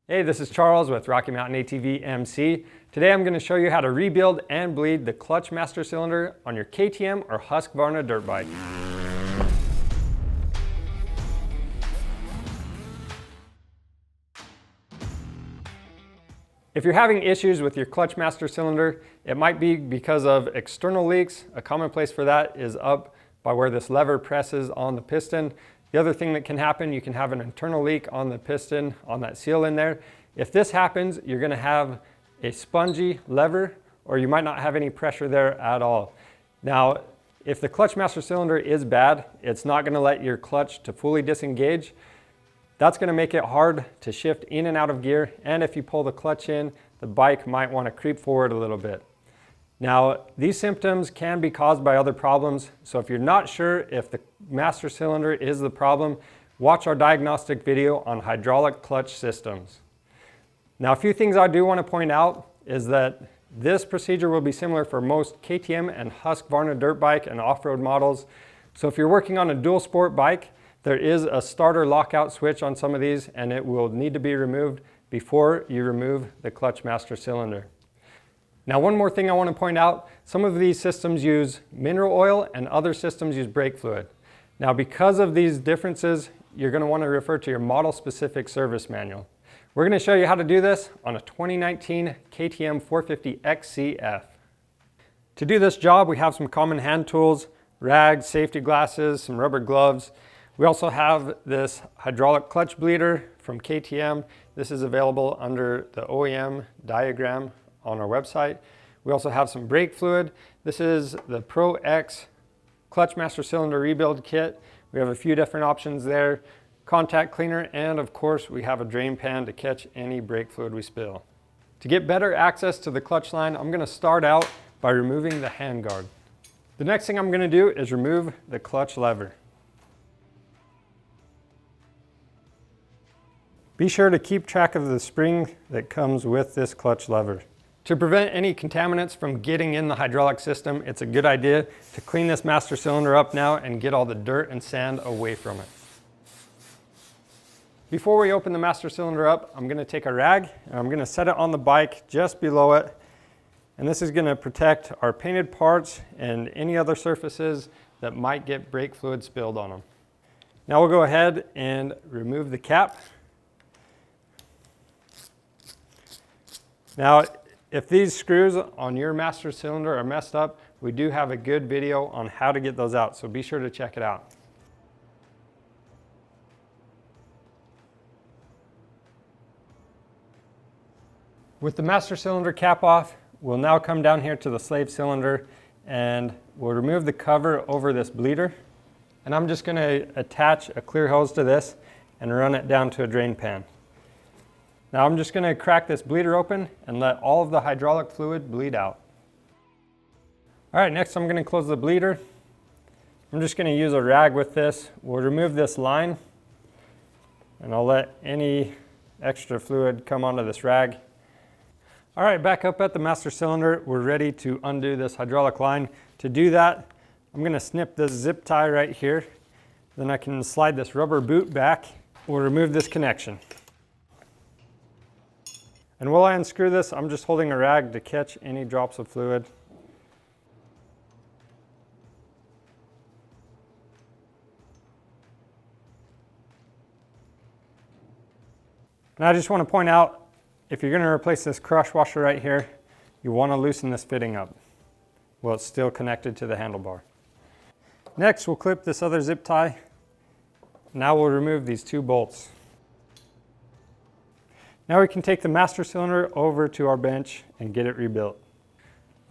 Hey, this is Charles with Rocky Mountain ATV MC. Today I'm going to show you how to rebuild and bleed the clutch master cylinder on your KTM or Husqvarna dirt bike. If you're having issues with your clutch master cylinder, it might be because of external leaks. A common place for that is up by where this lever presses on the piston. The other thing that can happen, you can have an internal leak on the piston, on that seal in there. If this happens, you're going to have a spongy lever, or you might not have any pressure there at all. Now, if the clutch master cylinder is bad, it's not going to let your clutch to fully disengage. That's going to make it hard to shift in and out of gear, and if you pull the clutch in, the bike might want to creep forward a little bit. Now, these symptoms can be caused by other problems, so if you're not sure if the master cylinder is the problem, watch our diagnostic video on hydraulic clutch systems. Now, a few things I do want to point out is that this procedure will be similar for most KTM and Husqvarna dirt bike and off-road models. So if you're working on a dual sport bike, there is a starter lockout switch on some of these, and it will need to be removed before you remove the clutch master cylinder. Now, one more thing I want to point out, some of these systems use mineral oil and other systems use brake fluid. Now, because of these differences, you're going to want to refer to your model-specific service manual. We're going to show you how to do this on a 2019 KTM 450 XCF. To do this job, we have some common hand tools, rags, safety glasses, some rubber gloves. We also have this hydraulic clutch bleeder from KTM. This is available under the OEM diagram on our website. We also have some brake fluid. This is the Pro X Clutch Master Cylinder Rebuild Kit. We have a few different options there. Contact cleaner, and of course we have a drain pan to catch any brake fluid we spill. To get better access to the clutch line, I'm going to start out by removing the handguard. The next thing I'm going to do is remove the clutch lever. Be sure to keep track of the spring that comes with this clutch lever. To prevent any contaminants from getting in the hydraulic system, it's a good idea to clean this master cylinder up now and get all the dirt and sand away from it. Before we open the master cylinder up, I'm going to take a rag and I'm going to set it on the bike just below it. And this is going to protect our painted parts and any other surfaces that might get brake fluid spilled on them. Now we'll go ahead and remove the cap. Now, if these screws on your master cylinder are messed up, we do have a good video on how to get those out, so be sure to check it out. With the master cylinder cap off, we'll now come down here to the slave cylinder and we'll remove the cover over this bleeder. And I'm just going to attach a clear hose to this and run it down to a drain pan. Now I'm just going to crack this bleeder open and let all of the hydraulic fluid bleed out. All right, next I'm going to close the bleeder. I'm just going to use a rag with this. We'll remove this line and I'll let any extra fluid come onto this rag. All right, back up at the master cylinder, we're ready to undo this hydraulic line. To do that, I'm going to snip this zip tie right here. Then I can slide this rubber boot back. We'll remove this connection. And while I unscrew this, I'm just holding a rag to catch any drops of fluid. And I just want to point out, if you're going to replace this crush washer right here, you want to loosen this fitting up while it's still connected to the handlebar. Next, we'll clip this other zip tie. Now we'll remove these two bolts. Now we can take the master cylinder over to our bench and get it rebuilt.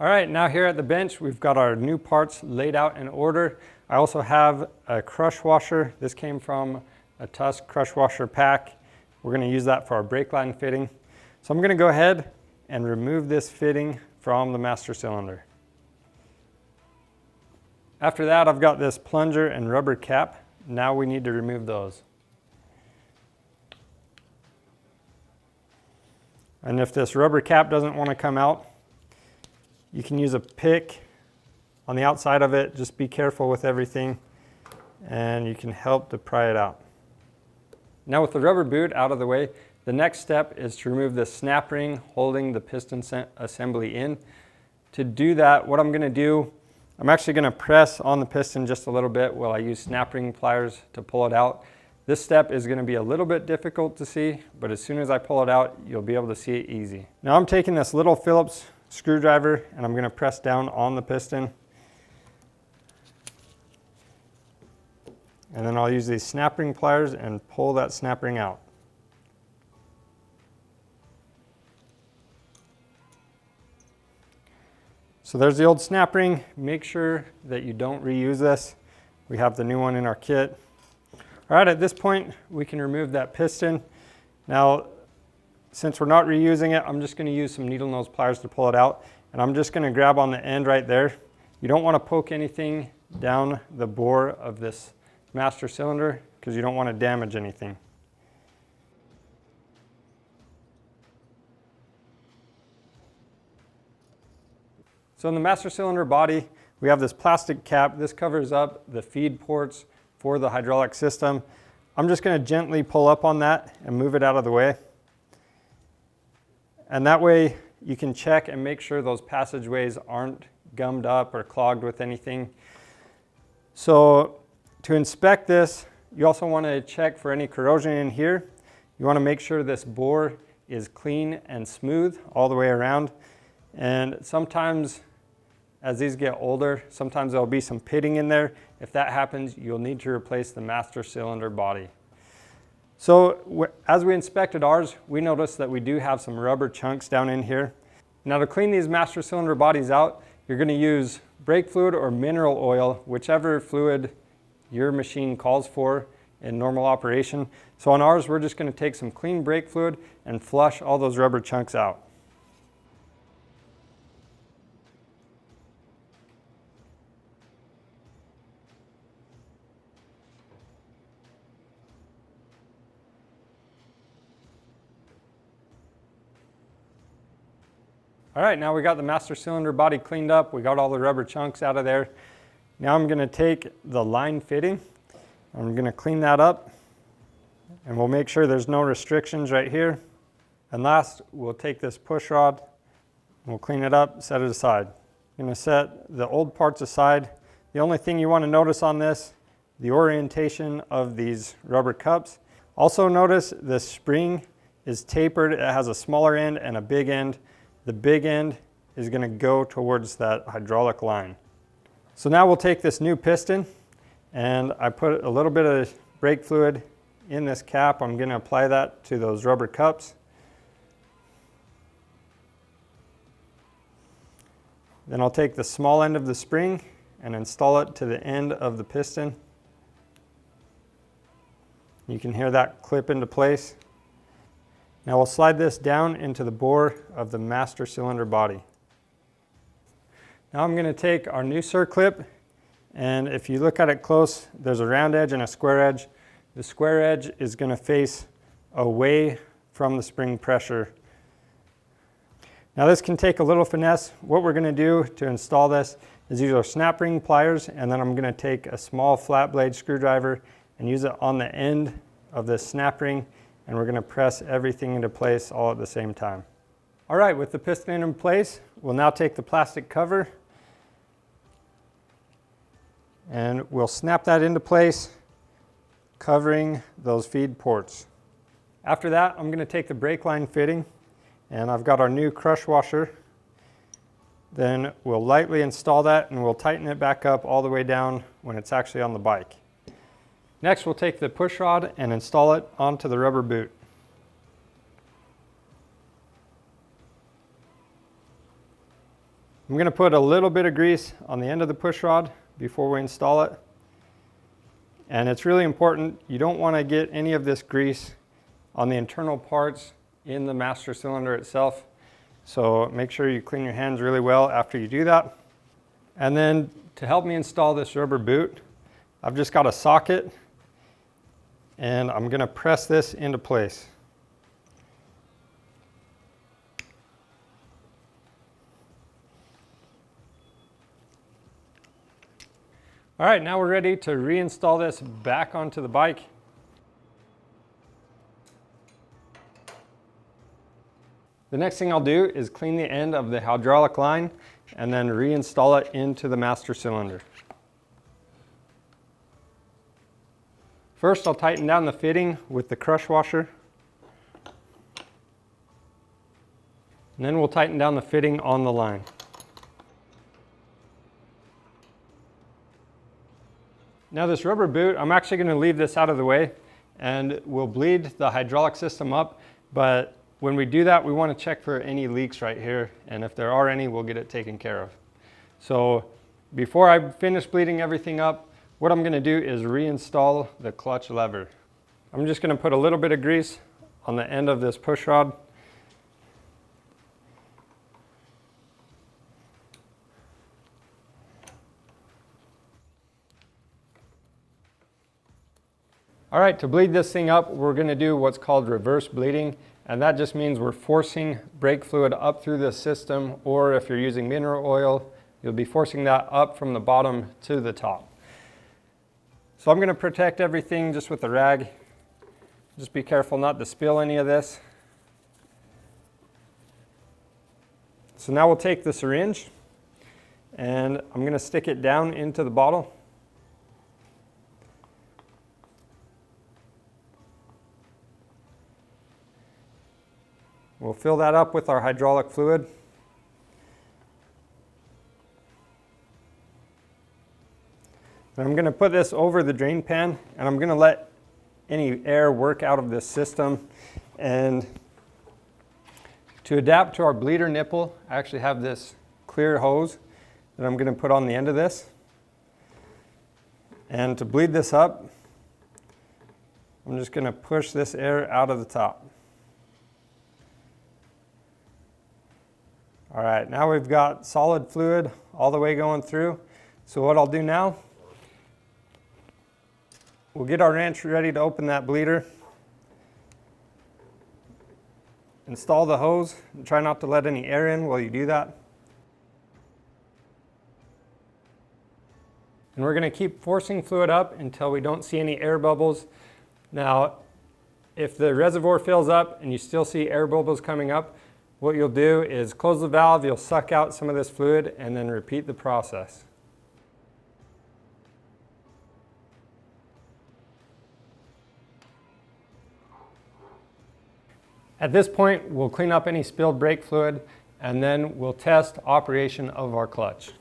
All right, now here at the bench, we've got our new parts laid out in order. I also have a crush washer. This came from a Tusk crush washer pack. We're going to use that for our brake line fitting. So I'm going to go ahead and remove this fitting from the master cylinder. After that, I've got this plunger and rubber cap. Now we need to remove those. And if this rubber cap doesn't want to come out, you can use a pick on the outside of it. Just be careful with everything and you can help to pry it out. Now with the rubber boot out of the way, The next step is to remove the snap ring holding the piston assembly in. To do that, what I'm going to do, I'm actually going to press on the piston just a little bit while I use snap ring pliers to pull it out. This step is going to be a little bit difficult to see, but as soon as I pull it out, you'll be able to see it easy. Now I'm taking this little Phillips screwdriver and I'm going to press down on the piston. And then I'll use these snap ring pliers and pull that snap ring out. So there's the old snap ring. Make sure that you don't reuse this. We have the new one in our kit. All right, at this point, we can remove that piston. Now, since we're not reusing it, I'm just going to use some needle nose pliers to pull it out. And I'm just going to grab on the end right there. You don't want to poke anything down the bore of this master cylinder because you don't want to damage anything. So in the master cylinder body, we have this plastic cap. This covers up the feed ports for the hydraulic system. I'm just going to gently pull up on that and move it out of the way. And that way you can check and make sure those passageways aren't gummed up or clogged with anything. So to inspect this, you also want to check for any corrosion in here. You want to make sure this bore is clean and smooth all the way around. And sometimes as these get older, sometimes there'll be some pitting in there. If that happens, you'll need to replace the master cylinder body. So as we inspected ours, we noticed that we do have some rubber chunks down in here. Now to clean these master cylinder bodies out, you're going to use brake fluid or mineral oil, whichever fluid your machine calls for in normal operation. So on ours, we're just going to take some clean brake fluid and flush all those rubber chunks out. All right, now we got the master cylinder body cleaned up. We got all the rubber chunks out of there. Now I'm going to take the line fitting. I'm going to clean that up and we'll make sure there's no restrictions right here. And last, we'll take this push rod, we'll clean it up, set it aside. I'm going to set the old parts aside. The only thing you want to notice on this, the orientation of these rubber cups. Also notice the spring is tapered. It has a smaller end and a big end. The big end is going to go towards that hydraulic line. So now we'll take this new piston and I put a little bit of brake fluid in this cap. I'm going to apply that to those rubber cups. Then I'll take the small end of the spring and install it to the end of the piston. You can hear that clip into place. Now we'll slide this down into the bore of the master cylinder body. Now I'm going to take our new circlip, and if you look at it close, there's a round edge and a square edge. The square edge is going to face away from the spring pressure. Now this can take a little finesse. What we're going to do to install this is use our snap ring pliers, and then I'm going to take a small flat blade screwdriver and use it on the end of this snap ring, and we're going to press everything into place all at the same time. All right, with the piston in place, we'll now take the plastic cover and we'll snap that into place, covering those feed ports. After that, I'm going to take the brake line fitting, and I've got our new crush washer. Then we'll lightly install that and we'll tighten it back up all the way down when it's actually on the bike. Next, we'll take the push rod and install it onto the rubber boot. I'm going to put a little bit of grease on the end of the push rod before we install it. And it's really important, you don't want to get any of this grease on the internal parts in the master cylinder itself. So make sure you clean your hands really well after you do that. And then to help me install this rubber boot, I've just got a socket and I'm going to press this into place. All right, now we're ready to reinstall this back onto the bike. The next thing I'll do is clean the end of the hydraulic line and then reinstall it into the master cylinder. First, I'll tighten down the fitting with the crush washer. And then we'll tighten down the fitting on the line. Now this rubber boot, I'm actually going to leave this out of the way and we'll bleed the hydraulic system up, but when we do that, we want to check for any leaks right here, and if there are any, we'll get it taken care of. So before I finish bleeding everything up, what I'm going to do is reinstall the clutch lever. I'm just going to put a little bit of grease on the end of this push rod. All right, to bleed this thing up, we're going to do what's called reverse bleeding, and that just means we're forcing brake fluid up through the system, or if you're using mineral oil, you'll be forcing that up from the bottom to the top. So I'm going to protect everything just with a rag. Just be careful not to spill any of this. So now we'll take the syringe and I'm going to stick it down into the bottle. We'll fill that up with our hydraulic fluid. And I'm going to put this over the drain pan and I'm going to let any air work out of this system. And to adapt to our bleeder nipple, I actually have this clear hose that I'm going to put on the end of this. And to bleed this up, I'm just going to push this air out of the top. All right, now we've got solid fluid all the way going through. So what I'll do now, we'll get our wrench ready to open that bleeder. Install the hose and try not to let any air in while you do that. And we're going to keep forcing fluid up until we don't see any air bubbles. Now, if the reservoir fills up and you still see air bubbles coming up, what you'll do is close the valve, you'll suck out some of this fluid and then repeat the process. At this point, we'll clean up any spilled brake fluid and then we'll test operation of our clutch.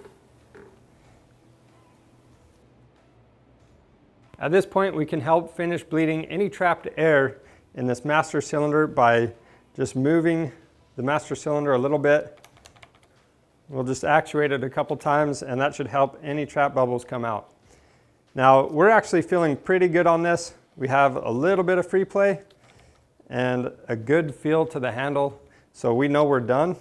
At this point, we can help finish bleeding any trapped air in this master cylinder by just moving the master cylinder a little bit. We'll just actuate it a couple times and that should help any trap bubbles come out. Now, we're actually feeling pretty good on this. We have a little bit of free play and a good feel to the handle, so we know we're done.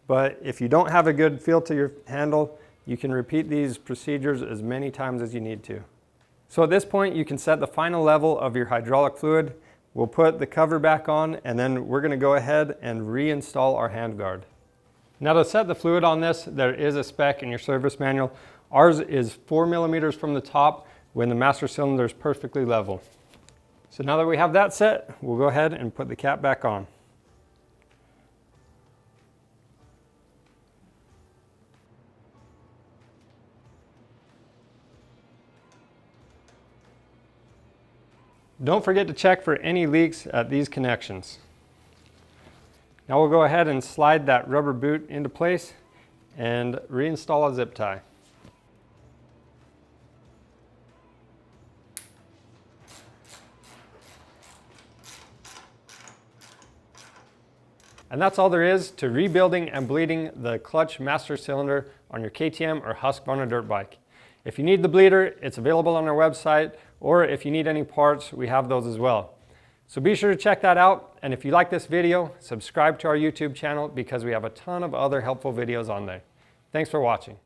But if you don't have a good feel to your handle, you can repeat these procedures as many times as you need to. So at this point, you can set the final level of your hydraulic fluid. We'll put the cover back on and then we're going to go ahead and reinstall our handguard. Now to set the fluid on this, there is a spec in your service manual. Ours is 4 millimeters from the top when the master cylinder is perfectly level. So now that we have that set, we'll go ahead and put the cap back on. Don't forget to check for any leaks at these connections. Now we'll go ahead and slide that rubber boot into place and reinstall a zip tie. And that's all there is to rebuilding and bleeding the clutch master cylinder on your KTM or Husqvarna dirt bike. If you need the bleeder, it's available on our website, or if you need any parts, we have those as well. So be sure to check that out, and if you like this video, subscribe to our YouTube channel because we have a ton of other helpful videos on there. Thanks for watching.